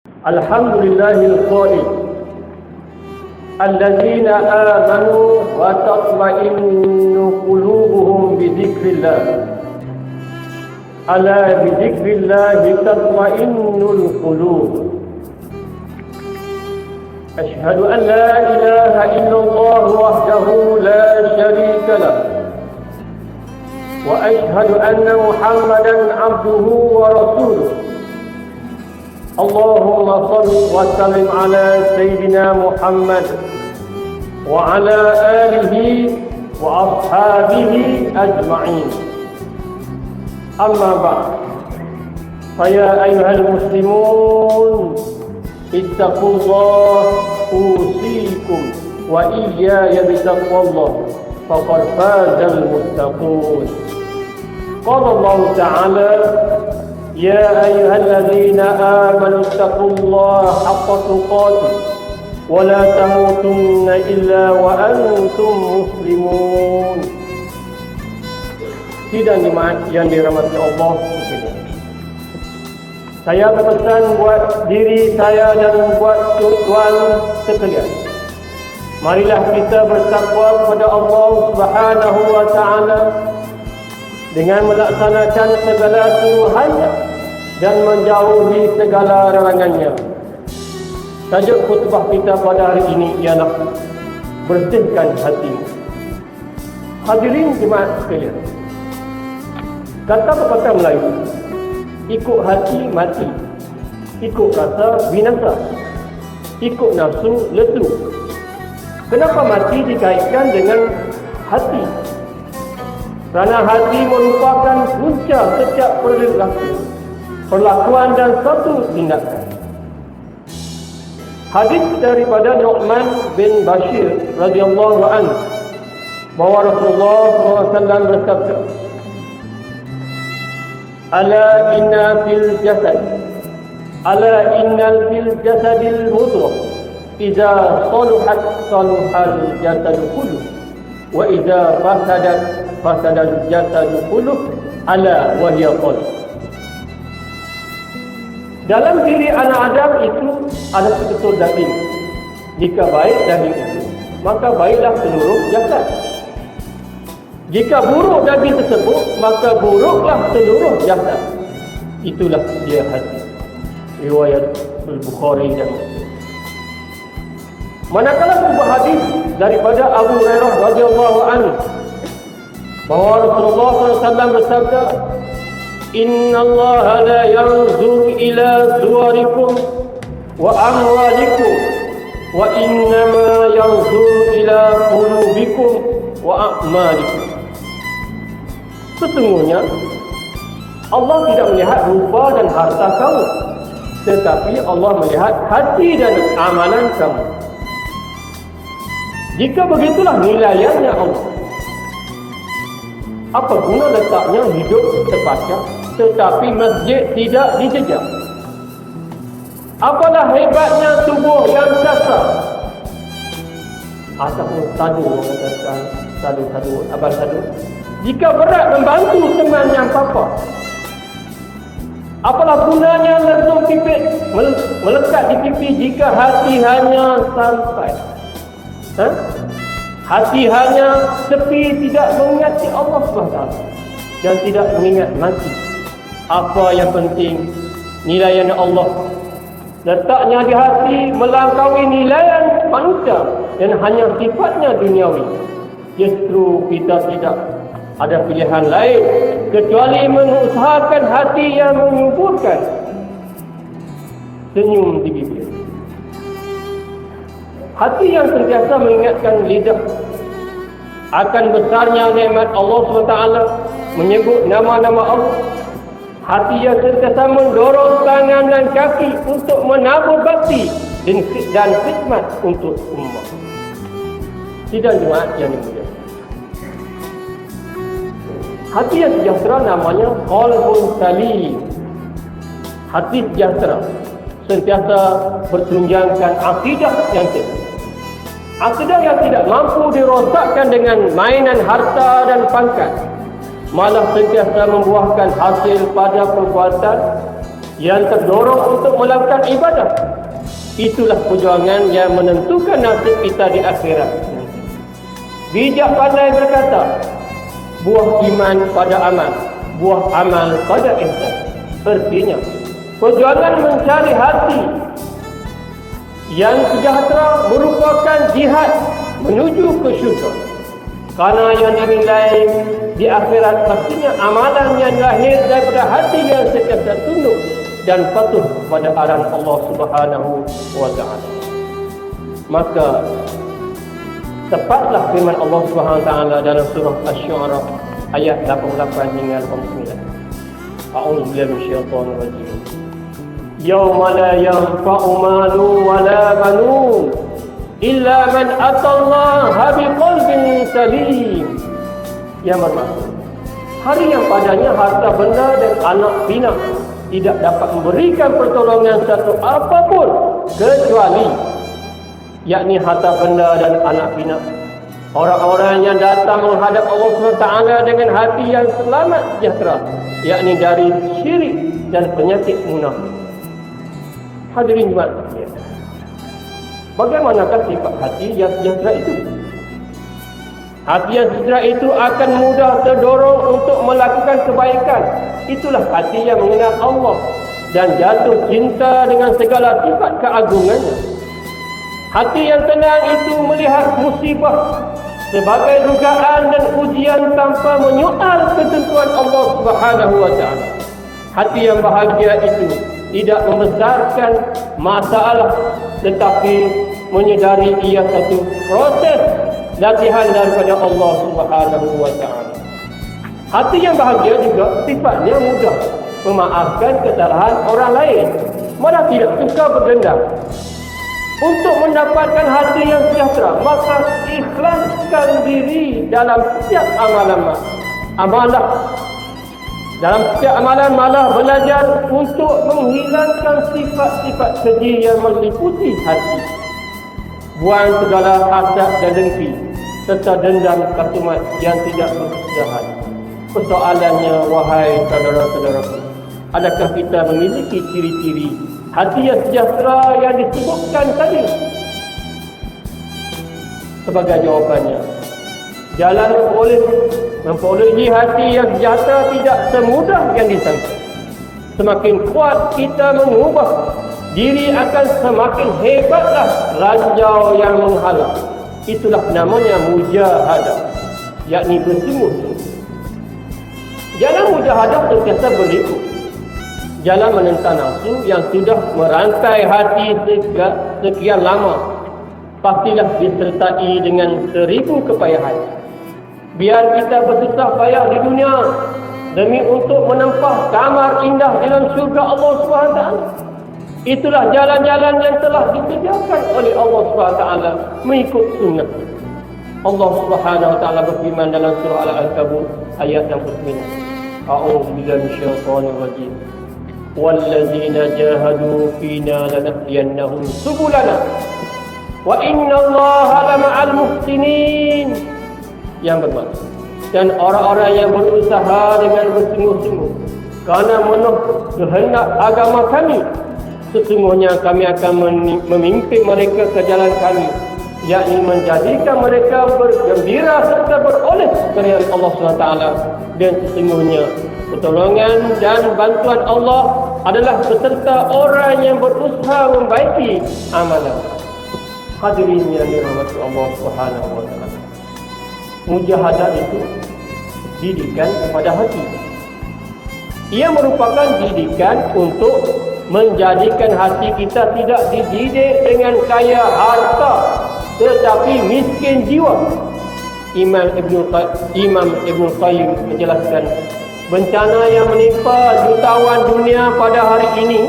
Alhamdulillahil qail allazina amanu wa tatma'innu qulubuhum bi dzikrillah. Ala bi dzikrillah tatma'innul qulub. Ashhadu an la ilaha illallah wahdahu la syarika lah. Wa ashhadu anna Muhammadan abduhu wa rasuluh. Allahumma salli wa sallim ala Sayyidina Muhammad wa ala alihi wa ashabihi ajma'in. Amma ba'd. Faya ayyuhal muslimun, ittaqullah usikum wa iyaya bitaqwallah faqad fazal muttaqun. Qala Allah Ta'ala: يا أيها الذين آمنوا اتقوا الله حق تقاته ولا تموتن إلا وأنتم مسلمون. Sidang jemaat yang dirahmati Allah sekalian, saya berpesan buat diri saya dan buat tuan sekalian, marilah kita bertakwa kepada Allah Subhanahu wa Ta'ala dengan melaksanakan segala suruhannya dan menjauhi segala larangannya. Tajuk khutbah kita pada hari ini ialah bersihkan hatimu. Hadirin jemaat sekalian, kata pepatah Melayu, ikut hati mati, ikut rasa binasa, ikut nafsu lesu. Kenapa mati dikaitkan dengan hati? Kerana hati merupakan punca setiap perilaku, perlakuan dan satu tindakan. Hadis daripada Nu'man bin Bashir radhiyallahu anhu bahawa Rasulullah SAW bersabda: Ala innal fil jasadil mudghah idza saluhat saluhal jasadu kulluh wa idza fasadal jasadu kulluh ala wa hiya qalb. Dalam diri anak Adam itu ada seketul daging. Jika baik daging itu, maka baiklah seluruh jasad. Jika buruk daging tersebut, maka buruklah seluruh jasad. Itulah dia hati. Riwayat Al-Bukhari dan Muslim. Manakala sebuah hadis daripada Abu Hurairah radhiyallahu anhu bahawa Rasulullah SAW bersabda: Inna Allah la yanzuru ila suwarikum wa amwalikum wa innama yanzuru ila qulubikum wa a'malikum. Sesungguhnya Allah tidak melihat rupa dan harta kamu, tetapi Allah melihat hati dan amalan kamu. Jika begitulah nilaiannya Allah, apa guna letaknya hidup terpacah tetapi masjid tidak dijejak? Apalah hebatnya tubuh yang kasar? Ataupun sadu, abang sadu, jika berat membantu teman yang papa. Apalah gunanya lentung pipit melekat di pipi jika hati hanya sampai hati hanya sepi, tidak mengingati Allah SWT dan tidak mengingat mati. Apa yang penting, nilaian Allah letaknya di hati melampaui nilaian manusia dan hanya sifatnya duniawi. Justru kita tidak ada pilihan lain kecuali mengusahakan hati yang menyuburkan senyum di bibir. Hati yang sentiasa mengingatkan lidah akan besarnya nikmat Allah SWT, menyebut nama-nama Allah. Hati yang sentiasa mendorong tangan dan kaki untuk menabur bakti dan khidmat untuk ummah. Sidang jemaat yang dimuliakan, hati yang sejahtera namanya qalbun salim. Hati sejahtera sentiasa bertunjangkan akidah yang sehat. Akidah yang tidak mampu dirosakkan dengan mainan harta dan pangkat, malah sentiasa membuahkan hasil pada perbuatan yang terdorong untuk melakukan ibadah. Itulah perjuangan yang menentukan nasib kita di akhirat. Bijak pandai berkata, buah iman pada amal, buah amal pada ihsan. Artinya, perjuangan mencari hati yang sejahtera merupakan jihad menuju ke syurga. Karena yang dinilai di akhirat pastinya amalan yang lahir daripada hati yang sentiasa tunduk dan patuh pada arahan Allah Subhanahu wa taala. Maka tepatlah firman Allah Subhanahu wa taala dalam surah Asy-Syu'ara ayat 88 hingga 89. A'udzu billahi minasyaitonir rajim. Yauma la yanfa'u malun wa la banun illa man atallaha biqalbin salim. Yang bermaksud hari yang padanya harta benda dan anak pinak tidak dapat memberikan pertolongan satu apapun kecuali yakni harta benda dan anak pinak. Orang-orang yang datang menghadap Allah SWT dengan hati yang selamat sejahtera, yakni dari syirik dan penyakit munafik. Hadirin jemaat sekalian, bagaimanakah sifat hati yang sejahtera itu? Hati yang sejahtera itu akan mudah terdorong untuk melakukan kebaikan. Itulah hati yang mengenal Allah dan jatuh cinta dengan segala sifat keagungannya. Hati yang tenang itu melihat musibah sebagai dugaan dan ujian tanpa menyoal ketentuan Allah Subhanahu wa taala. Hati yang bahagia itu tidak membesarkan masalah tetapi menyedari ia satu proses latihan daripada Allah Subhanahu wa taala. Hati yang bahagia juga sifatnya mudah memaafkan kesalahan orang lain, malah tidak suka berdendam. Untuk mendapatkan hati yang sejahtera, maka ikhlaskan diri dalam setiap amalan. Dalam setiap amalan malah belajar untuk menghilangkan sifat-sifat keji yang meliputi hati. Buang segala hasad dan dengki serta dendam kasumat yang tidak berkesudahan. Persoalannya, wahai saudara-saudaraku, adakah kita memiliki ciri-ciri hati yang sejahtera yang disebutkan tadi? Sebagai jawapannya, jalan memperolehi hati yang sejahtera tidak semudah yang disangka. Semakin kuat kita mengubah diri, akan semakin hebatlah ranjau yang menghalang. Itulah namanya mujahadah, yakni bersungguh-sungguh. Jalan mujahadah sentiasa berliku. Jalan menentang nafsu yang sudah merantai hati sekian lama pastilah disertai dengan 1000 kepayahan. Biar kita bersusah payah di dunia demi untuk menempah kamar indah dalam syurga Allah SWT. Itulah jalan-jalan yang telah disediakan oleh Allah SWT mengikut sunnah. Allah SWT berfirman dalam surah Al-Ankabut ayat 69. A'udzu billahi minasyaitonir rajim. Wallazina jahadu fina lanahdiyannahum subulana wa innallaha lama'al muhsinin. Yang bermaksud, dan orang-orang yang berusaha dengan bersungguh-sungguh kerana menuh kehendak agama kami, sesungguhnya kami akan memimpin mereka ke jalan kami, yakni menjadikan mereka bergembira serta beroleh kerana Allah SWT. Dan sesungguhnya pertolongan dan bantuan Allah adalah beserta orang yang berusaha membaiki amalan. Hadirin yang dirahmati Allah Subhanahu wa taala, mujahadah itu didikan kepada hati. Ia merupakan didikan untuk menjadikan hati kita tidak dididik dengan kaya harta tetapi miskin jiwa. Imam Ibn Qayyim menjelaskan, bencana yang menimpa jutawan dunia pada hari ini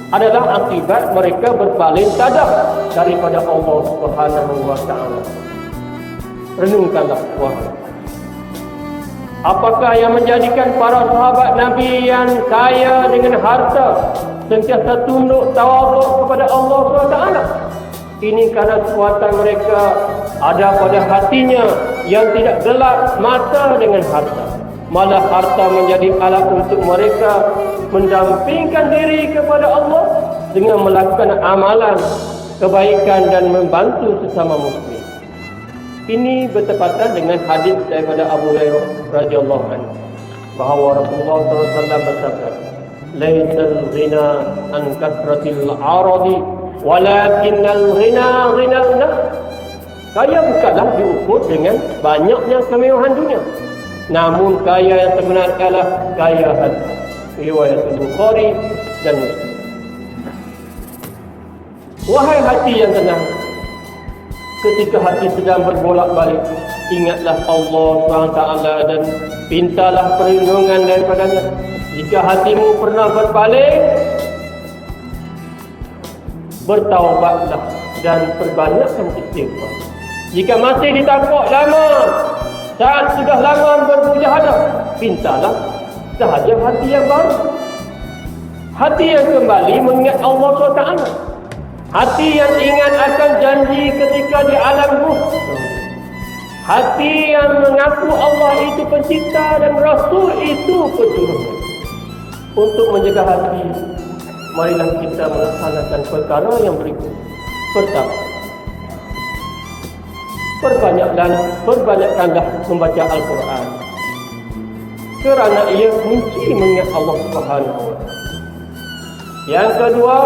adalah akibat mereka berpaling tadak daripada Allah Subhanahu wa taala. Renungkanlah, wahai, apakah yang menjadikan para sahabat Nabi yang kaya dengan harta sentiasa tunduk tawaduk kepada Allah SWT? Ini kerana kekuatan mereka ada pada hatinya yang tidak gelap mata dengan harta. malah harta menjadi alat untuk mereka mendampingkan diri kepada Allah dengan melakukan amalan kebaikan dan membantu sesama muslim. Ini bertepatan dengan hadis daripada Abu Hurairah radhiyallahu anhu bahawa Rasulullah SAW bersabda, "Laisal ghina an kasratil 'aradi, walakinnal ghina ghinal nafs." Kaya bukanlah diukur dengan banyaknya kemewahan dunia, namun kaya yang sebenar adalah kaya hati. Riwayat Bukhari dan Muslim. Wahai hati yang tenang, ketika hati sedang berbolak-balik, ingatlah Allah SWT dan pintalah perlindungan daripadanya. Jika hatimu pernah berbalik, bertaubatlah dan perbanyakkan istighfar. Jika masih ditakut lama, saat sudah lama bermujahadah, pintalah sahaja hati yang baru. Hati yang kembali mengingat Allah SWT. Hati yang ingat akan janji ketika di alam ruh. Hati yang mengaku Allah itu pencipta dan Rasul itu penyuluh. Untuk menjaga hati, marilah kita melaksanakan perkara yang berikut. Pertama, perbanyakkanlah membaca Al-Quran, kerana ia kunci mengingat Allah Subhanahu wa Ta'ala. Yang kedua,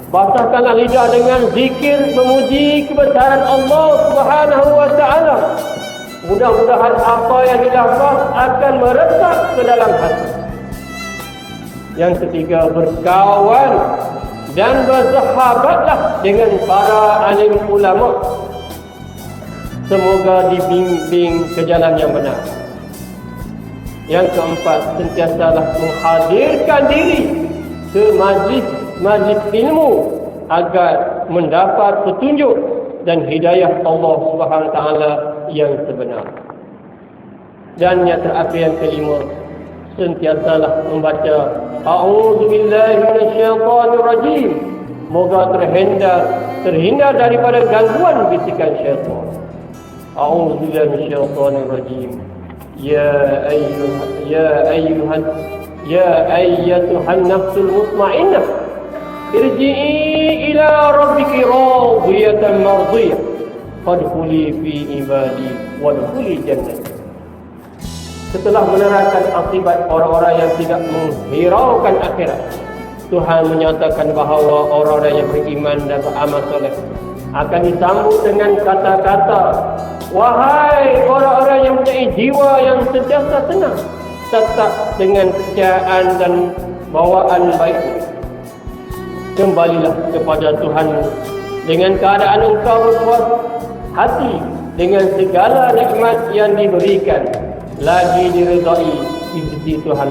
basahkanlah lidah dengan zikir memuji kebesaran Allah Subhanahu wa Ta'ala. Mudah-mudahan apa yang dilafaz akan meresap ke dalam hati. Yang ketiga, berkawan dan bersahabatlah dengan para alim ulama. Semoga dibimbing ke jalan yang benar. Yang keempat, sentiasalah menghadirkan diri ke majlis ilmu agar mendapat petunjuk dan hidayah Allah Subhanahu Wa Taala yang sebenar. Dan yang terakhir, yang kelima, sentiasalah membaca A'udzubillahi minasyaitonirrajim. Moga terhindar daripada gangguan bisikan syaitan. A'udzubillahi minasyaitonirrajim. Ya ayyatuhan nafsul mutmainnah, irji'i ila rabbiki radiyatan mardiyah, fadkhuli fi ibadi wadkhuli jannati. Setelah menerangkan akibat orang-orang yang tidak menghiraukan akhirat, Tuhan menyatakan bahawa orang-orang yang beriman dan beramal soleh akan disambut dengan kata-kata, wahai orang-orang yang mempunyai jiwa yang sentiasa tenang, tetap dengan kecayaan dan bawaan baik, kembalilah kepada Tuhan dengan keadaan engkau berpuas hati dengan segala nikmat yang diberikan, lagi diridai di sisi Tuhan,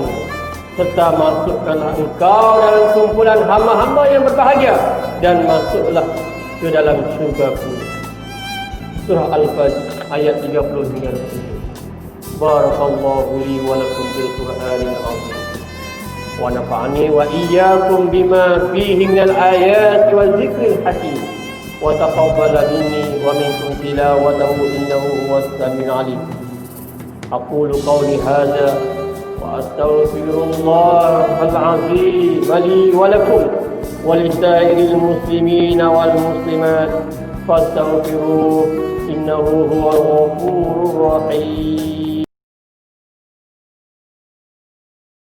serta masukkanlah engkau dalam kumpulan hamba-hamba yang berbahagia dan masuklah ke dalam syurga-Ku. Surah Al-Fajr ayat 30 hingga 30. Barakallahu li wa lakum bil Qur'anil azim. Wa nafa'ani wa iyyakum bima fihi minal ayati wa dzikril hakim. Wa taqabbala minni wa minkum tilawatahu innahu huwas samiul alim. Aqulu qawli hadza wa astaghfirullahal azim li wa lakum wa lisairil muslimina wal muslimat fastaghfiruhu innahu huwal ghafurur rahim.